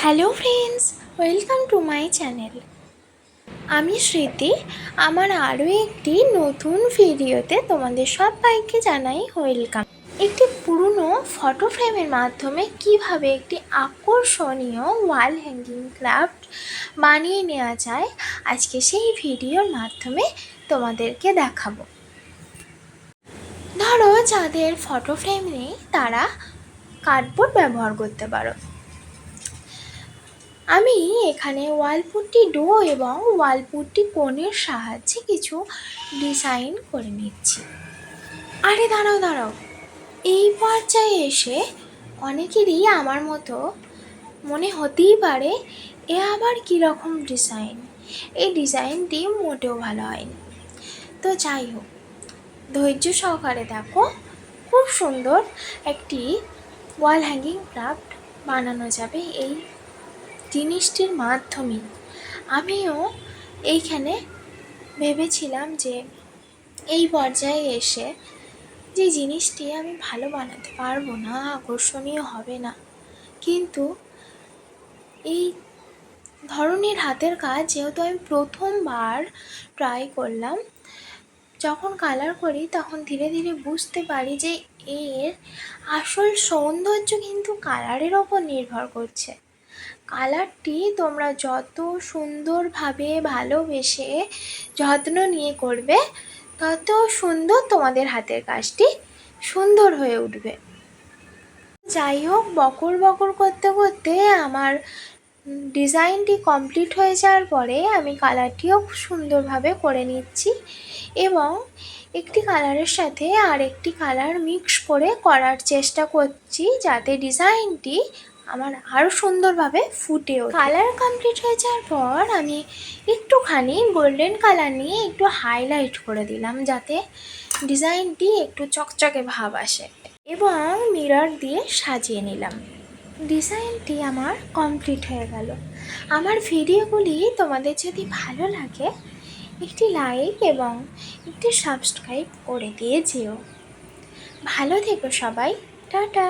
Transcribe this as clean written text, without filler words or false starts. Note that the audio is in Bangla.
Hello friends, welcome to my channel. আমি স্মৃতি। আমার আরও একটি নতুন ভিডিওতে তোমাদের সবাইকে জানাই ওয়েলকাম। একটি পুরনো ফটো ফ্রেমের মাধ্যমে কিভাবে একটি আকর্ষণীয় ওয়াল হ্যাঙ্গিং ক্রাফট বানিয়ে নেওয়া যায়, আজকে সেই ভিডিওর মাধ্যমে তোমাদেরকে দেখাবো। ধরো, যাদের ফটো ফ্রেম নেই তারা কার্ডবোর্ড ব্যবহার করতে পারো। আমি এখানে ওয়ালপুট্টি ডো এবং ওয়ালপুট্টি কোণের সাহায্যে কিছু ডিজাইন করে নিচ্ছি। আরে দাঁড়াও, এই পর্যায়ে এসে অনেকেরই আমার মতো মনে হতেই পারে, এ আবার কীরকম ডিজাইন, এই ডিজাইনটি মোটেও ভালো হয়নি। তো যাই হোক, ধৈর্য সহকারে দেখো, খুব সুন্দর একটি ওয়াল হ্যাঙ্গিং ক্রাফট বানানো যাবে এই জিনিসটির মাধ্যমে। আমিও এইখানে ভেবেছিলাম যে এই পর্যায়ে এসে যে জিনিসটি আমি ভালো বানাতে পারবো না, আকর্ষণীয় হবে না, কিন্তু এই ধরনের হাতের কাজ যেহেতু আমি প্রথমবার ট্রাই করলাম, যখন কালার করি তখন ধীরে ধীরে বুঝতে পারি যে এর আসল সৌন্দর্য কিন্তু কালারের ওপর নির্ভর করছে। কালারটি তোমরা যত সুন্দরভাবে ভালোবেসে যত্ন নিয়ে করবে, তত সুন্দর তোমাদের হাতের কাজটি সুন্দর হয়ে উঠবে। যাই হোক, বকর করতে করতে আমার ডিজাইনটি কমপ্লিট হয়ে যাওয়ার পরে আমি কালারটিও খুব সুন্দরভাবে করে নিচ্ছি এবং একটি কালারের সাথে আরেকটি কালার মিক্স করে করার চেষ্টা করছি, যাতে ডিজাইনটি আমার আরও সুন্দরভাবে ফুটে ওঠে। কালার কমপ্লিট হয়ে যাওয়ার পর আমি একটুখানি গোল্ডেন কালার নিয়ে একটু হাইলাইট করে দিলাম, যাতে ডিজাইনটি একটু চকচকে ভাব আসে, এবং মিরর দিয়ে সাজিয়ে নিলাম। ডিজাইনটি আমার কমপ্লিট হয়ে গেল। আমার ভিডিওগুলি তোমাদের যদি ভালো লাগে, একটি লাইক এবং একটি সাবস্ক্রাইব করে দিয়ে যেও। ভালো থেকো সবাই, টাটা।